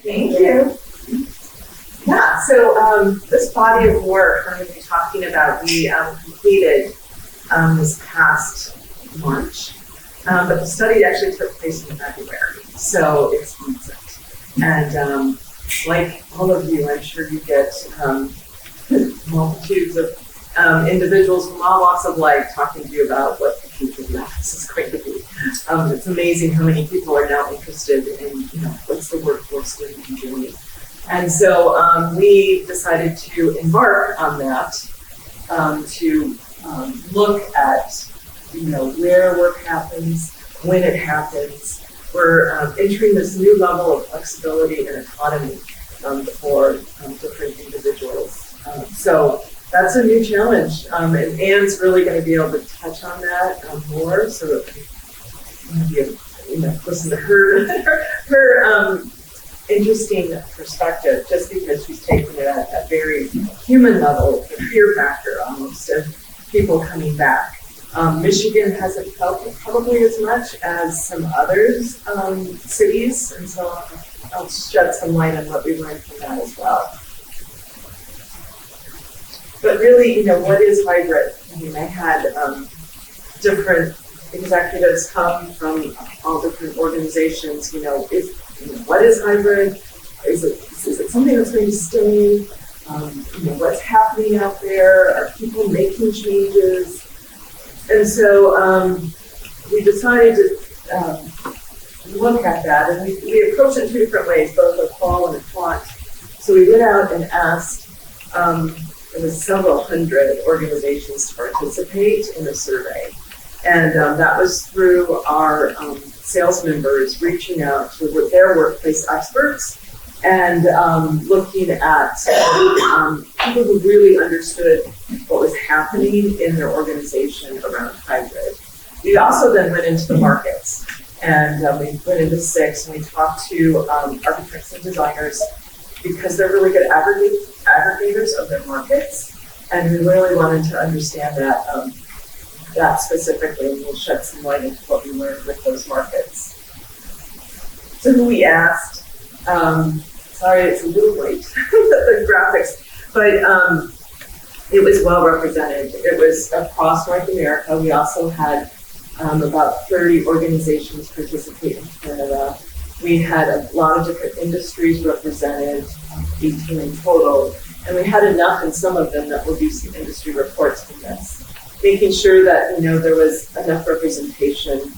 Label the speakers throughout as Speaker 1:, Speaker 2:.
Speaker 1: Thank you. Yeah, so this body of work I'm going to be talking about, we completed this past March, but the study actually took place in February, so it's recent. And like all of you, I'm sure you get multitudes of individuals from all walks of life talking to you about what the future of the office is going to be. It's amazing how many people are now interested in, what's the workforce going to be doing. And so we decided to embark on that, to look at, where work happens, when it happens. We're entering this new level of flexibility and autonomy for different individuals. So that's a new challenge, and Anne's really going to be able to touch on that more, so that we can listen to her interesting perspective, just because she's taking it at a very human level, the fear factor almost of people coming back. Michigan hasn't felt it probably as much as some others cities, and so I'll shed some light on what we learned from that as well. But really, what is hybrid? I had different executives come from all different organizations. What is hybrid? Is it something that's going to stay? What's happening out there? Are people making changes? And so we decided to look at that, and we approached it in two different ways, both a qual and a quant. So we went out and asked, there was several hundred organizations to participate in the survey. And that was through our sales members reaching out to their workplace experts and looking at people who really understood what was happening in their organization around hybrid. We also then went into the markets, and we went into 6, and we talked to architects and designers, because they're really good aggregators of their markets, and we really wanted to understand that specifically, and we'll shed some light into what we learned with those markets. So who we asked, sorry it's a little late, the graphics, but it was well represented. It was across North America. We also had about 30 organizations participate in Canada. We had a lot of different industries represented, 18 in total, and we had enough in some of them that we'll do some industry reports from this, making sure that there was enough representation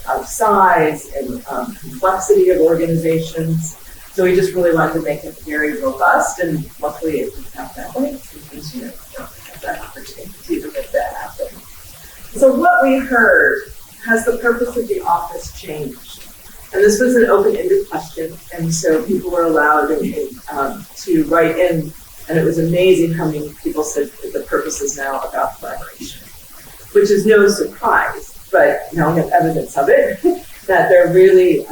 Speaker 1: of size and complexity of organizations. So we just really wanted to make it very robust, and luckily it worked out that way, because don't have that opportunity to make that happen. So what we heard, has the purpose of the office changed? And this was an open-ended question, and so people were allowed to write in, and it was amazing how many people said that the purpose is now about collaboration, which is no surprise, but now we have evidence of it, that they're really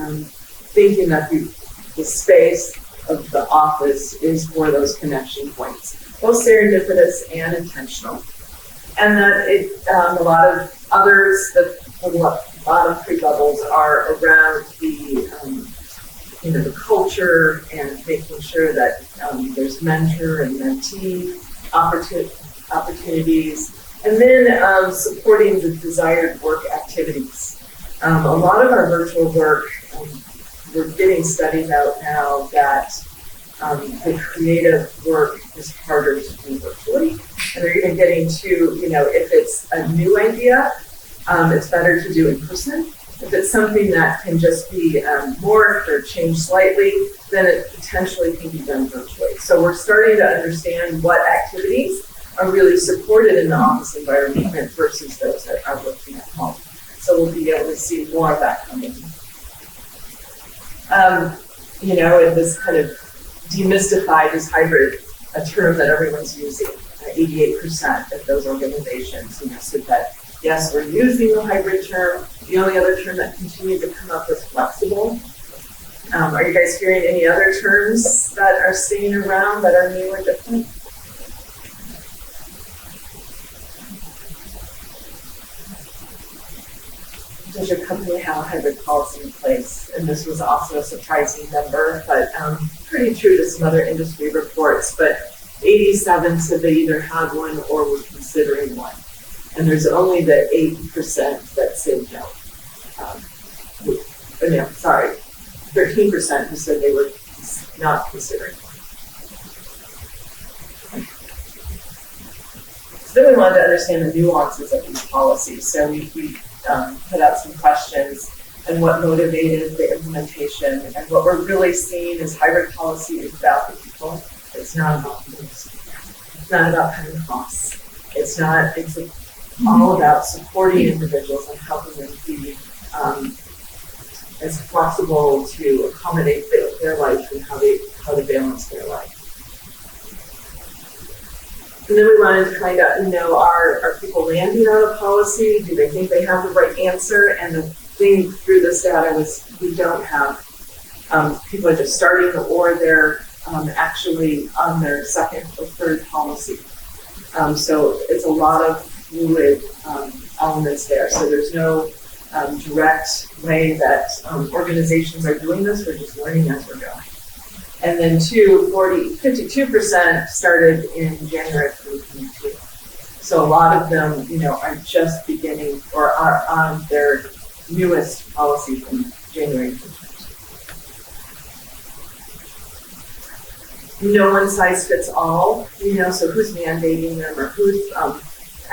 Speaker 1: thinking that the space of the office is for those connection points, both serendipitous and intentional. And that a lot of others, the bottom 3 bubbles are around the culture and making sure that there's mentor and mentee opportunities, and then supporting the desired work activities. A lot of our virtual work, we're getting studies out now that the creative work is harder to do virtually, and they're even getting to, if it's a new idea, it's better to do in person. If it's something that can just be morphed or changed slightly, then it potentially can be done virtually. So we're starting to understand what activities are really supported in the office environment versus those that are working at home. So we'll be able to see more of that coming. And this kind of demystified is hybrid, a term that everyone's using. 88% of those organizations said that, yes, we're using the hybrid term. The only other term that continued to come up was flexible. Are you guys hearing any other terms that are staying around that are new or different? does your company have a hybrid policy in place? And this was also a surprising number, but pretty true to some other industry reports. But 87 said they either had one or were considering one. And there's only the 8% that said no. 13% who said they were not considering one. So then we wanted to understand the nuances of these policies. So we put out some questions and what motivated the implementation. And what we're really seeing is hybrid policy is about the people. It's not about the industry. It's not about cutting costs. It's all about supporting individuals and helping them be as flexible to accommodate their life and how they balance their life. And then we wanted to find out, are people landing on a policy? Do they think they have the right answer? And the thing through this data was we don't have, people are just starting or they're actually on their second or third policy. So it's a lot of fluid elements there. So there's no direct way that organizations are doing this. We're just learning as we're going. And then 52% started in January 2022. So a lot of them, are just beginning or are on their newest policy from January 2022. No one size fits all, so who's mandating them or who's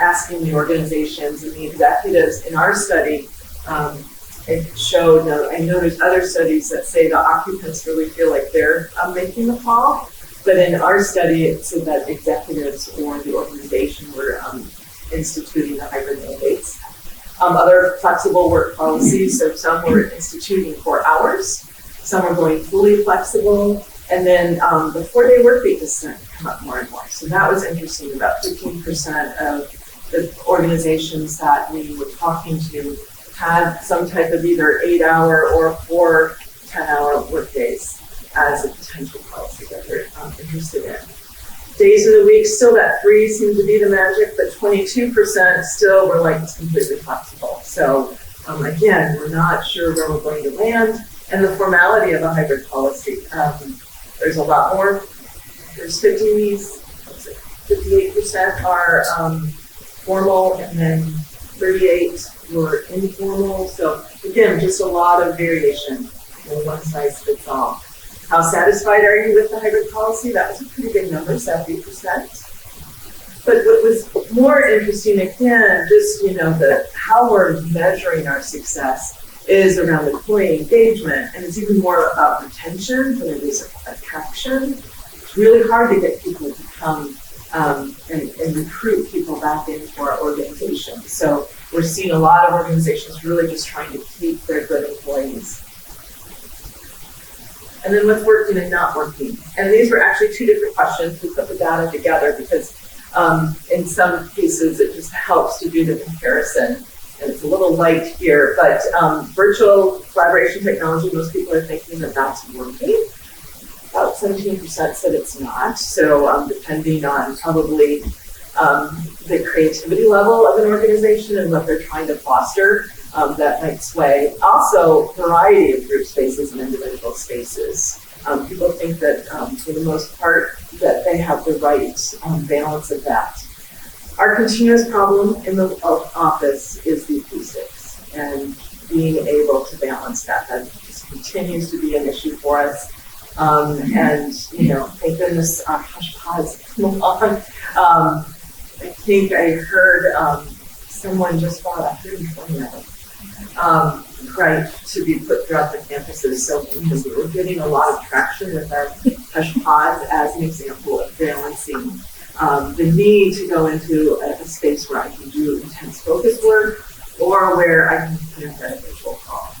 Speaker 1: asking the organizations and the executives. In our study, it showed, I know there's other studies that say the occupants really feel like they're making the call, but in our study it said that executives or the organization were instituting the hybrid mandates. Other flexible work policies, so some were instituting 4 hours, some were going fully flexible, and then the 4-day work week is starting to come up more and more. So that was interesting. About 15% of the organizations that we were talking to had some type of either 8-hour or 4 10-hour work days as a potential policy that they're interested in. Days of the week, still that 3 seemed to be the magic, but 22% still were like it's completely flexible. So again, we're not sure where we're going to land. And the formality of a hybrid policy, there's a lot more. There's 58% are formal, and then 38 were informal. So again, just a lot of variation. No one size fits all. How satisfied are you with the hybrid policy? That was a pretty big number, 70%. But what was more interesting, again, just how we're measuring our success is around employee engagement, and it's even more about retention than it is attraction. It's really hard to get people to come and recruit people back into our organization. So we're seeing a lot of organizations really just trying to keep their good employees. And then what's working and not working. And these were actually 2 different questions. We put the data together because in some cases it just helps to do the comparison. And it's a little light here, but virtual collaboration technology, most people are thinking that that's working. About 17% said it's not. So depending on probably the creativity level of an organization and what they're trying to foster, that might sway. Also, variety of group spaces and individual spaces. People think that for the most part that they have the right balance of that. Our continuous problem in the office is the acoustics and being able to balance that. That just continues to be an issue for us. And thank goodness our hush pods come along. I think I heard someone just bought 120 of them, to be put throughout the campuses. So we're getting a lot of traction with our hush pods as an example of balancing the need to go into a space where I can do intense focus work or where I can conduct a visual call.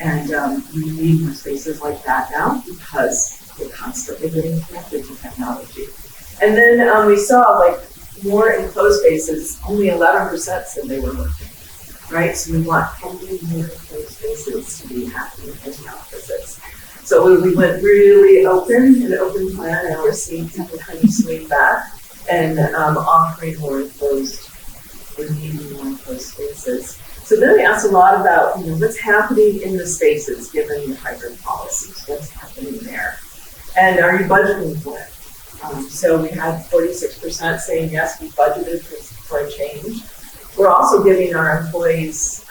Speaker 1: And we need more spaces like that now because we're constantly getting connected to technology. And then we saw more enclosed spaces, only 11% said they were working, right? So we want healthy, more enclosed spaces to be happening in the offices. So we went really an open plan, and we're seeing people kind of swing back and offering more enclosed, we're needing more enclosed spaces. So then we asked a lot about, what's happening in the spaces given your hybrid policies, what's happening there, and are you budgeting for it? So we had 46% saying yes, we budgeted for a change. We're also giving our employees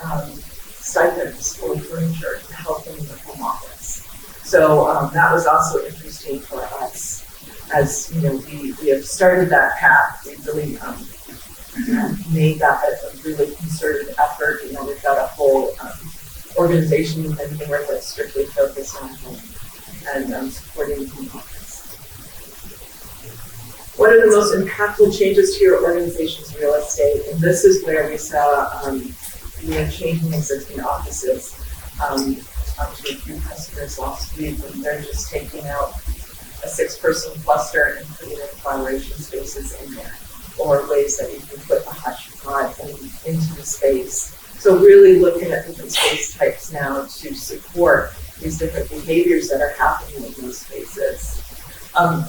Speaker 1: stipends for furniture to help them in their home office. So that was also interesting for us. As we have started that path. We really made that a really concerted effort. We've got a whole organization within here that's strictly focused on home and supporting the home office. What are the most impactful changes to your organization's real estate? And this is where we saw changing existing offices. Talked to a few customers last week, and they're just taking out a 6-person cluster and putting in collaboration spaces in there, or ways that you can put a hotspot into the space. So really looking at different space types now to support these different behaviors that are happening in those spaces.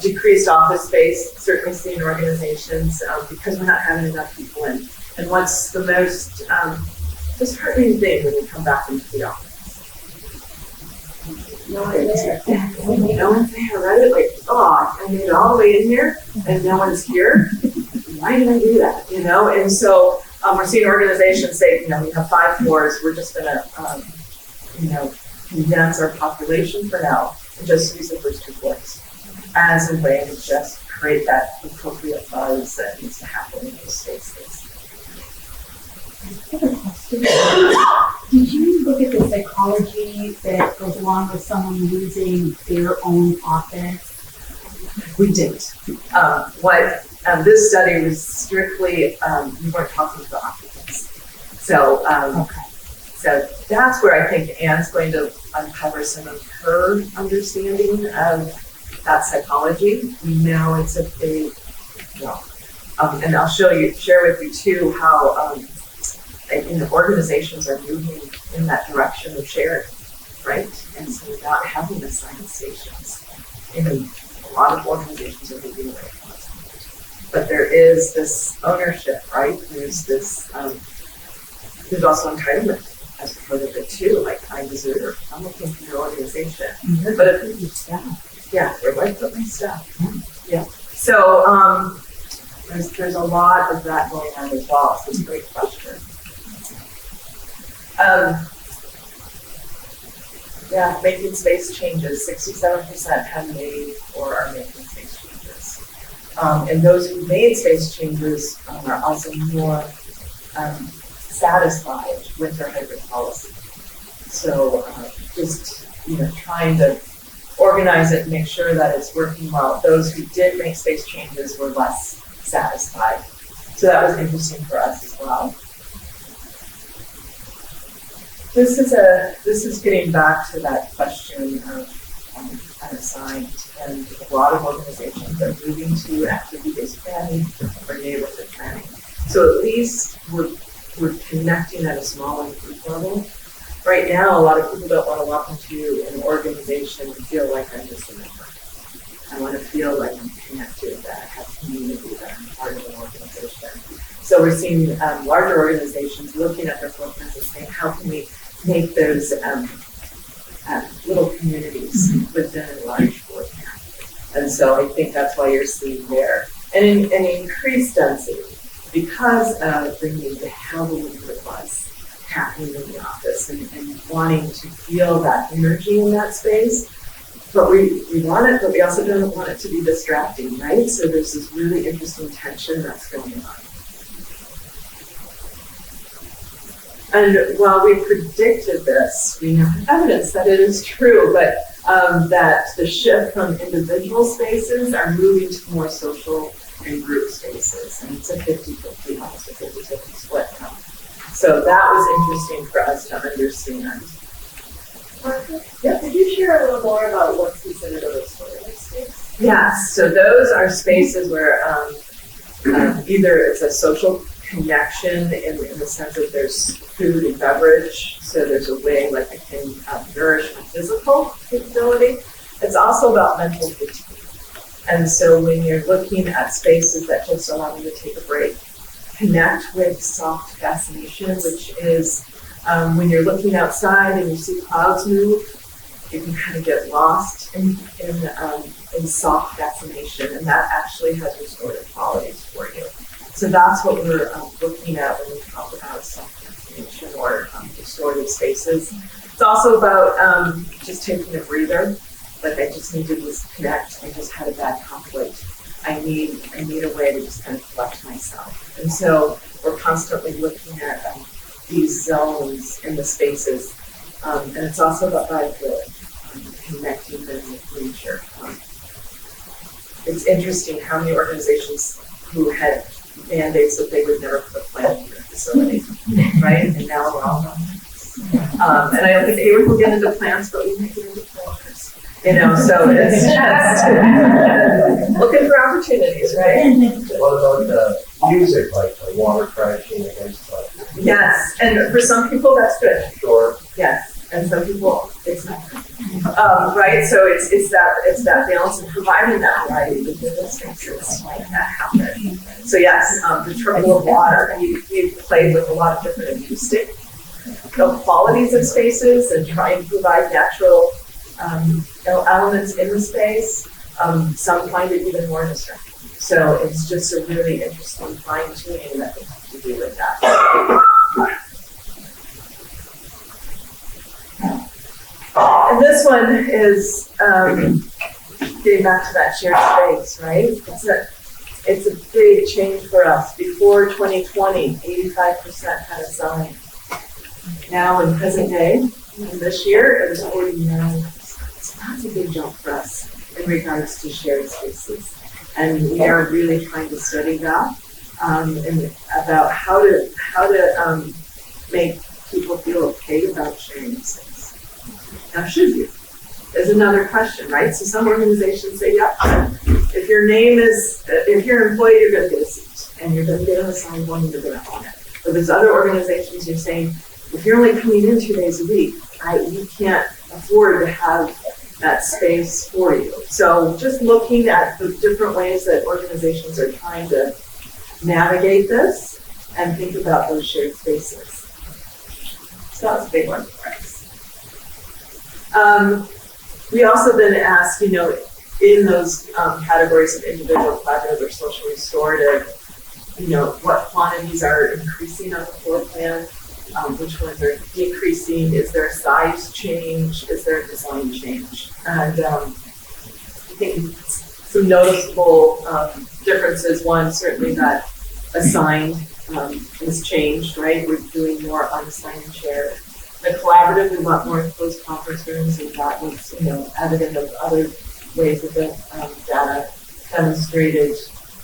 Speaker 1: Decreased office space, certainly seen in organizations because we're not having enough people in. And what's the most disheartening thing when you come back into the office? No one's there. No one's there, right? Like, I made it all the way in here and no one's here. Why did I do that? And so we're seeing organizations say, we have 5 floors. We're just going to, condense our population for now and just use the first 2 floors as a way to just create that appropriate buzz that needs to happen in those spaces.
Speaker 2: I have a question. Did you look at the psychology that goes along with someone losing their own office?
Speaker 1: We did. This study was strictly, we weren't talking to the occupants. So, So that's where I think Anne's going to uncover some of her understanding of that psychology. We know it's a big, and I'll share with you too how organizations are moving in that direction of sharing, right? And so without having assigned stations, a lot of organizations are moving away from it. But there is this ownership, right? There's this, there's also entitlement as part of it too. Like, I deserve, I'm looking for your organization. Mm-hmm. But if you where do I put my stuff? Mm-hmm. Yeah. So there's a lot of that going on as well. So it's a great question. Making space changes. 67% have made or are making space changes. And those who made space changes are also more satisfied with their hybrid policy. So just trying to organize it and make sure that it's working well. Those who did make space changes were less satisfied. So that was interesting for us as well. This is getting back to that question of unassigned, and a lot of organizations are moving to activity-based planning or neighborhood planning. So at least we're connecting at a smaller group level. Right now, a lot of people don't want to walk into an organization and feel like I'm just a member. I want to feel like I'm connected, that I have community, that I'm part of an organization. So we're seeing larger organizations looking at their footprints and saying, how can we make those little communities within a large footprint? And so I think that's why you're seeing there an increased density because of bringing the how the neighborhood was happening in the office and wanting to feel that energy in that space. But we want it, but we also don't want it to be distracting, right? So there's this really interesting tension that's going on. And while we predicted this, we have evidence that it is true, but that the shift from individual spaces are moving to more social and group spaces. And it's a 50-50, almost a 50-50 split now. So that was interesting for us to understand.
Speaker 3: Could you share a little more about what's considered a restorative space?
Speaker 1: Yes, so those are spaces where either it's a social connection in the sense that there's food and beverage, so there's a way like it can nourish my physical capability. It's also about mental fatigue. And so when you're looking at spaces that just allow you to take a break, connect with soft fascination, which is When you're looking outside and you see clouds move, you can kind of get lost in soft fascination, and that actually has restorative qualities for you. So that's what we're looking at when we talk about soft fascination or restorative spaces. It's also about just taking a breather. Like I just need to disconnect. I just had a bad conflict. I need a way to just kind of collect myself. And so we're constantly looking at these zones in the spaces. And it's also about the connecting them with nature. It's interesting how many organizations who had mandates that they would never put a plant in their facility, right? And now we're all done. And I don't think anyone will get into plants, but we might get into planters. So it's just looking for opportunities, right?
Speaker 4: What about the music, like the water crashing against the...
Speaker 1: Yes, and for some people that's good.
Speaker 4: Sure.
Speaker 1: Yes, and some people it's not good. Right, so it's that balance of providing that variety within the spaces like that happen. So yes, the trickle of water. We've played with a lot of different acoustic qualities of spaces and try and provide natural elements in the space. Some find it even more distracting. So it's just a really interesting fine tuning that we have to do with that. And this one is getting back to that shared space, right? It's a big change for us. Before 2020, 85% had a sign. Now in present day, in this year, it was 49%. So that's a big jump for us in regards to shared spaces. And we are really trying to study that and about how to make people feel okay about sharing space. Now, should you? Is another question, right? So some organizations say, yeah, if you're an employee, you're going to get a seat, and you're going to get an assigned one, and you're going to own it. But there's other organizations who are saying, if you're only coming in 2 days a week, you can't afford to have that space for you. So just looking at the different ways that organizations are trying to navigate this and think about those shared spaces. So that's a big one for us. We also then ask, in those categories of individual, collaborative, or social restorative, what quantities are increasing on the floor plan, which ones are decreasing, is there a size change, is there a design change? And I think some noticeable differences, one, certainly that assigned has changed, right? We're doing more unassigned and shared. The collaborative, we want more enclosed conference rooms, and that was, evident of other ways that the data demonstrated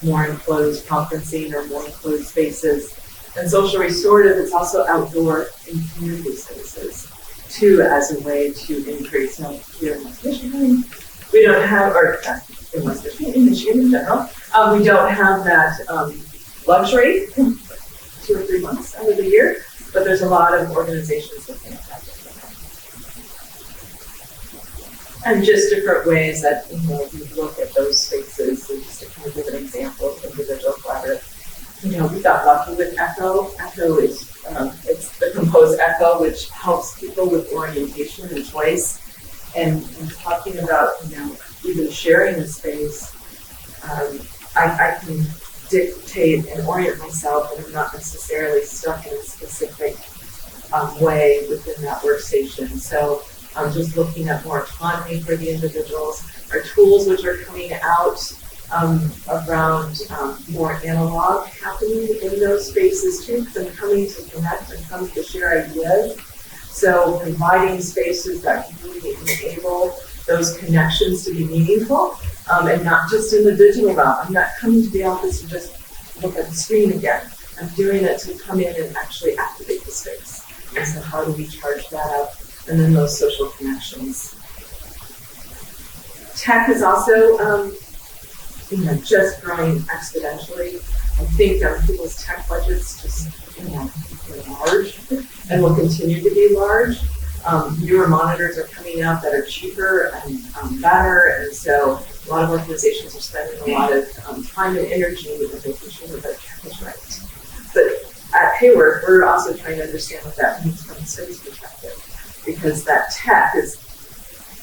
Speaker 1: more enclosed conferencing or more enclosed spaces. And social restorative, it's also outdoor and community spaces, too, as a way to increase. Now, here in West Michigan, we don't have, or in West Michigan, in Michigan in general, we don't have that luxury 2 or 3 months out of the year. But there's a lot of organizations looking at that differently. And just different ways that, we look at those spaces. And just to kind of give an example of individual collaborative. We got lucky with Echo. Echo is, it's the composed Echo, which helps people with orientation and choice. And talking about, even sharing a space, I can dictate and orient myself, and I'm not necessarily stuck in a specific way within that workstation. So I'm just looking at more autonomy for the individuals. Our tools which are coming out around more analog happening in those spaces too, because I'm coming to connect and coming to share ideas. So providing spaces that can really enable those connections to be meaningful. And not just in the digital realm. I'm not coming to the office to just look at the screen again. I'm doing it to come in and actually activate the space. And so how do we charge that up? And then those social connections. Tech is also, just growing exponentially. I think people's tech budgets just, are large and will continue to be large. Newer monitors are coming out that are cheaper and better, and so a lot of organizations are spending a lot of time and energy in making sure that their tech is right. But at Hayward, we're also trying to understand what that means from a service perspective, because that tech is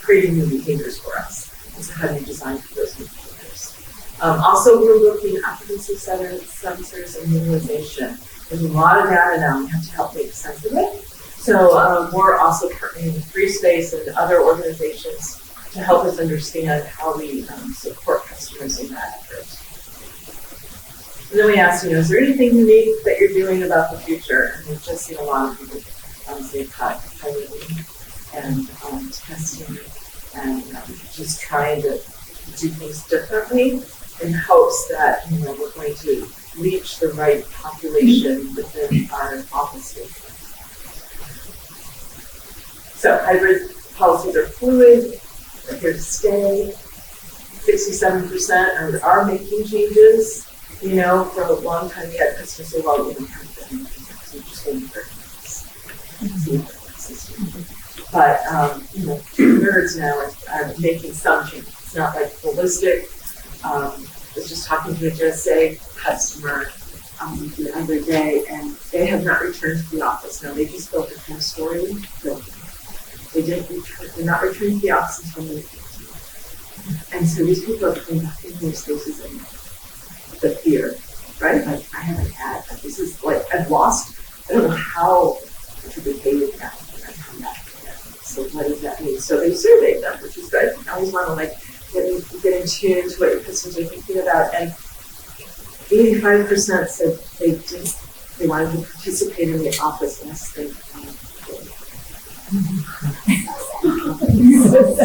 Speaker 1: creating new behaviors for us. And so how do you design for those new behaviors? Also, we're looking at occupancy sensors and utilization. There's a lot of data now, we have to help make sense of it. So we're also partnering with Free Space and other organizations to help us understand how we support customers in that effort. And then we asked, is there anything unique that you're doing about the future? And we've just seen a lot of people say piloting and testing and just trying to do things differently in hopes that we're going to reach the right population within our office space. So hybrid policies are fluid, they're here to stay. 67% are making changes. For a long time we had customers say, well, we don't have to do anything, so we're just waiting for it. But, nerds now are making some changes. It's not like holistic. I was just talking to a JSA customer the other day, and they have not returned to the office. Now, they just built a 10-story building. They're not returning to the office until May 15th. And so these people are coming back in their spaces and the fear, right? Like, I haven't had, this is like, I've lost, I don't know how to behave now when I come back again. So what does that mean? So they surveyed them, which is good. I always want to get in tune to what your customers are thinking about. And 85% said they wanted to participate in the office less than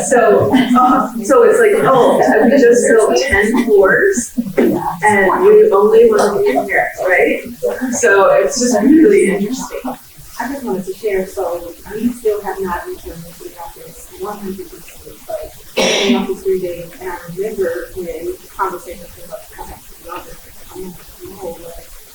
Speaker 1: So it's like, we just built 10 floors and we only want to be in here, right? So it's just really interesting.
Speaker 3: I just wanted to share, so we still have not returned to the office 100%, but in the office 3 days, and I remember when the conversation came up to come back to the office, I'm like, no,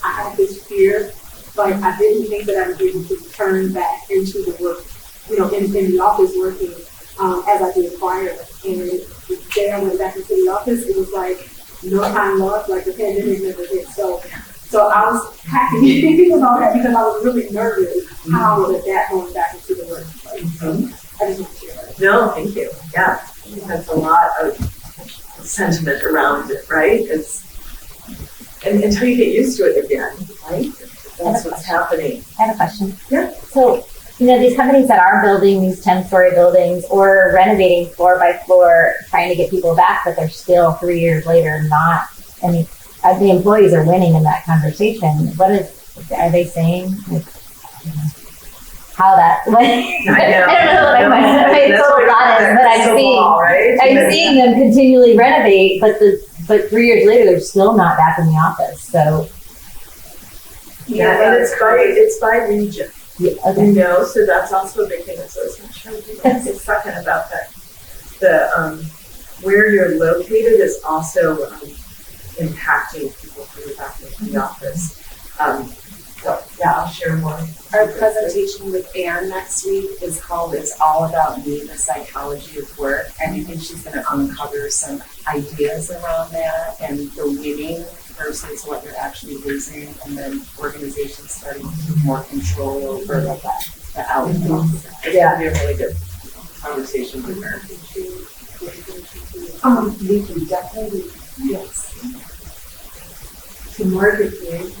Speaker 3: I had this fear, but I didn't think that I would be able to turn back into the work, in the office working as I did prior. And the day I went back into the office, it was like no time lost, like the pandemic never hit. So I was happy about that because I was really nervous how was that going back into the workplace. So I just want to share that.
Speaker 1: No, thank you. Yeah, that's a lot of sentiment around it, right? And until you get used to it again, right? That's what's happening.
Speaker 5: I have a question.
Speaker 1: Yeah.
Speaker 5: So, these companies that are building these 10-story buildings or renovating floor by floor, trying to get people back, but they're still 3 years later not, the employees are winning in that conversation. Are they saying? How that, I don't know what my total thought is, but I'm seeing them continually renovate, but 3 years later, they're still not back in the office, so.
Speaker 1: Yeah, and it's by region.
Speaker 5: Yeah, okay.
Speaker 1: So that's also a big thing. So it's not sure it's a second about that. Where you're located is also impacting people who are back into the office. I'll share more.
Speaker 6: Our presentation with Anne next week is called It's All About Me, the Psychology of Work. And I think she's going to uncover some ideas around that and the winning versus what you're actually losing, and then organizations starting to take more control over the outcomes.
Speaker 1: It's going to be a really good conversation with her.
Speaker 3: We can definitely, yes.
Speaker 1: To marketing,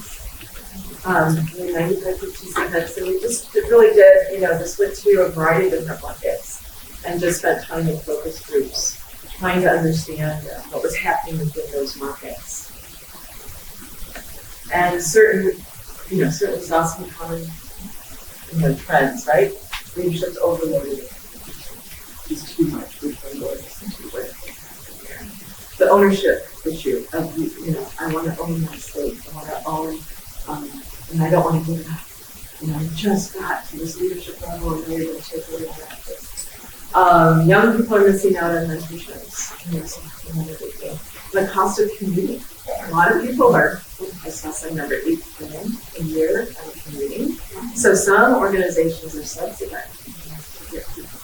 Speaker 1: 95%. So we just really did, just went through a variety of different buckets and just spent time in focus groups trying to understand what was happening within those markets. And certainly saw some common, trends, right? Leadership's overloaded. It's too much. We can go into the ownership issue of, I want to own my state. I want to own, and I don't want to give it up. I just got to this leadership level and they're able to take it away. Young people are missing out on mentorships. Another big thing. The cost of commuting. A lot of people I saw some number 8 million a year of commuting. So some organizations are subsidizing to get people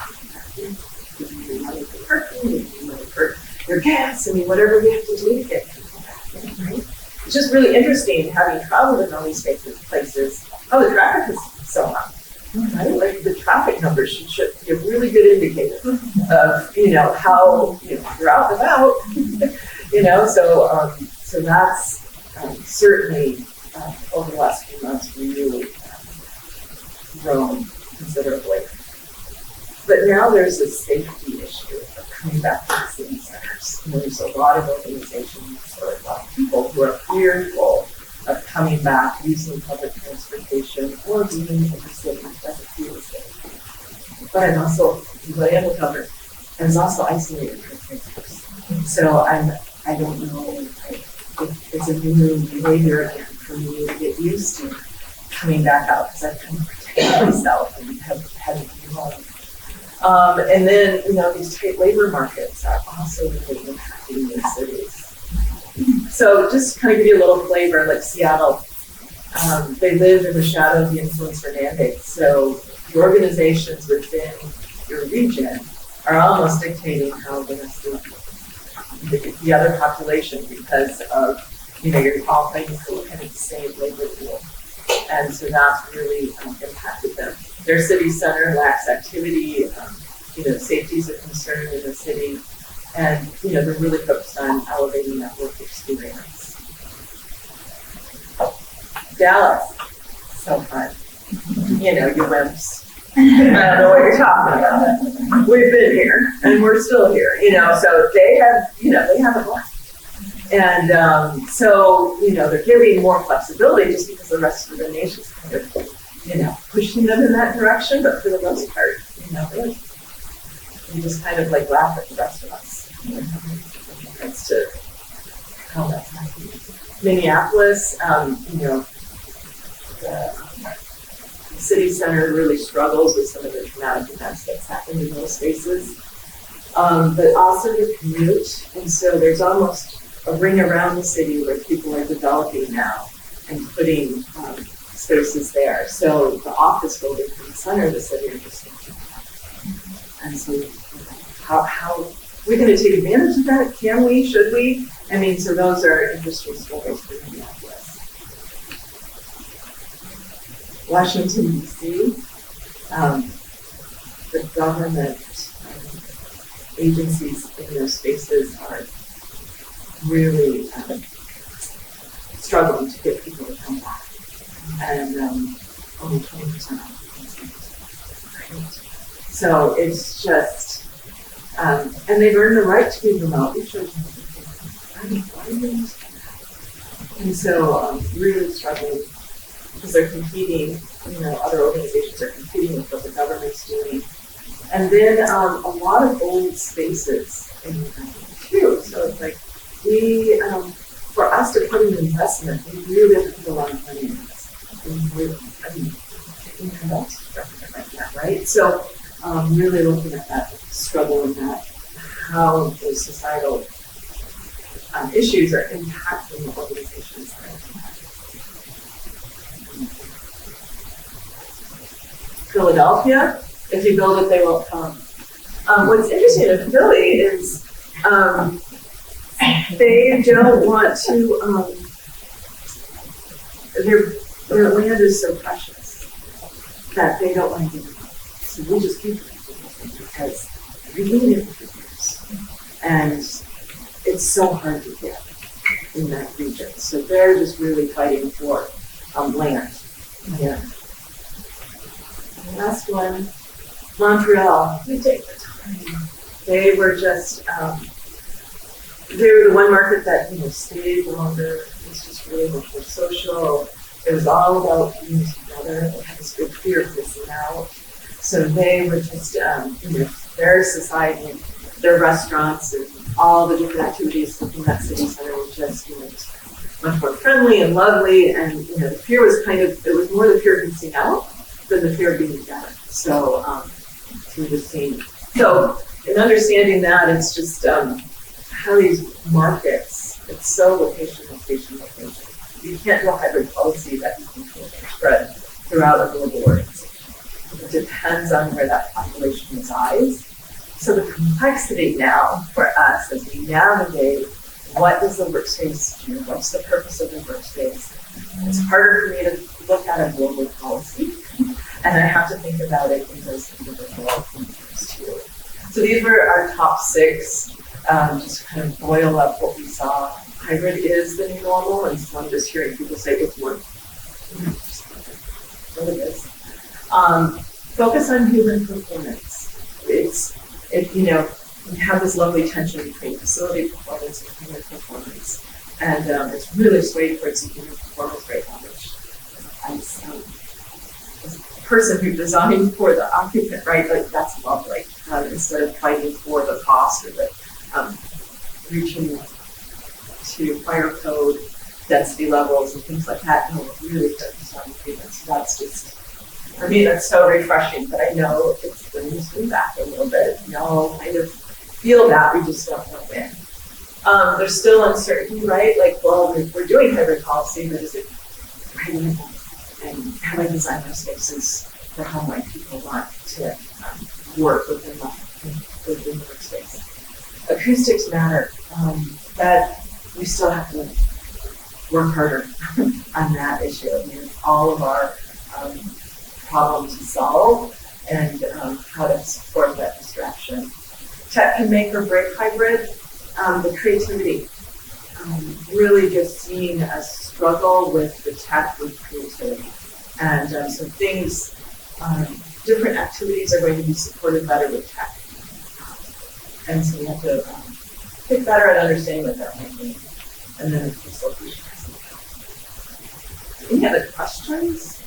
Speaker 1: giving you money for parking, giving you money for your gas, whatever we have to do to get people back in, right? it's just really interesting having traveled in all these places, how the traffic is so high. Right? Like the traffic numbers should be a really good indicator of, how, you're out and about, so that's certainly over the last few months really grown considerably. But now there's a safety issue of coming back to the city centers. There's a lot of organizations or a lot of people who are fearful of coming back using public transportation or being in the city. It doesn't feel safe. But I'm also, what I am covered, I was also isolated for 3 years. So I don't know, it's a new behavior again for me to get used to coming back out because I've kind of protected myself and have had to be home. And then, these tight labor markets are also really impacting these cities. So just to kind of give you a little flavor, like Seattle, they live in the shadow of the influencer mandate. So the organizations within your region are almost dictating how the rest of the other population, because of, you're all fighting for kind of the same labor pool. And so that's really impacted them. Their city center lacks activity, safety is a concern in the city, and they're really focused on elevating that work experience. Dallas, so fun. You wimps. I don't know what you're talking about. We've been here, and we're still here. So they have a blast. And so they're giving more flexibility just because the rest of the nation's kind of, pushing them in that direction. But for the most part, we just kind of like laugh at the rest of us. As to how that's happening. Minneapolis, the city center really struggles with some of the traumatic events that's happened in those spaces. But also the commute, and so there's almost a ring around the city where people are developing now and putting spaces there. So the office buildings in the center of the city are just and so how we're going to take advantage of that? Can we? Should we? So those are interesting stories for Minneapolis. Washington, D.C., the government agencies in those spaces are really struggling to get people to come back. And only 20% right? So it's just, and they've earned the right to be remote. And so really struggling because they're competing, other organizations are competing with what the government's doing. And then a lot of old spaces in the country too. So it's like for us to put an investment, we really have to put a lot of money in this. Right? So really looking at that struggle and that how those societal issues are impacting the organizations that are impacted. Philadelphia, if you build it, they won't come. What's interesting in Philly is they don't want to, their land is so precious that they don't want to give it up. So we just keep it because we've been in it for years. And it's so hard to get in that region. So they're just really fighting for land. Yeah. And the last one, Montreal. We take the time. They were just, they were the one market that stayed longer. It was just really much more social. It was all about being together. They had this big fear of missing out. So they were just, their society, their restaurants, and all the different activities in that city center were just, much more friendly and lovely. And, the fear was it was more the fear of missing out than the fear of being together. So, we're just seeing. So, in understanding that, it's just how these markets, it's so location. You can't do a hybrid policy that you can spread throughout a global organization. It depends on where that population resides. So the complexity now for us as we navigate what does the workspace do? What's the purpose of the workspace? It's harder for me to look at a global policy, and I have to think about it in those individual terms too. So these were our top 6, just to kind of boil up what we saw. Hybrid is the new normal, and so I'm just hearing people say it's work. What it is. Focus on human performance. We have this lovely tension between facility performance and human performance. And it's really swayed towards the human performance right now, which as a person who designed for the occupant, right, like that's lovely. Instead of fighting for the cost or the reaching to fire code density levels and things like that, no, we're really focused on humans. So that's just, for me, that's so refreshing, but I know it's brings me back a little bit. We all kind of feel that, we just don't know when. There's still uncertainty, right? Like, well, we're doing hybrid policy, but is it right? And how I design our spaces for how my people want to work within the workspace. Acoustics matter. That we still have to work harder on that issue. I mean, it's all of our problem to solve and how to support that distraction. Tech can make or break hybrid. The creativity, really just seeing a struggle with the tech with creativity. And so things, different activities are going to be supported better with tech. And so we have to get better at understanding what that might mean. And then facilitation. Any other questions?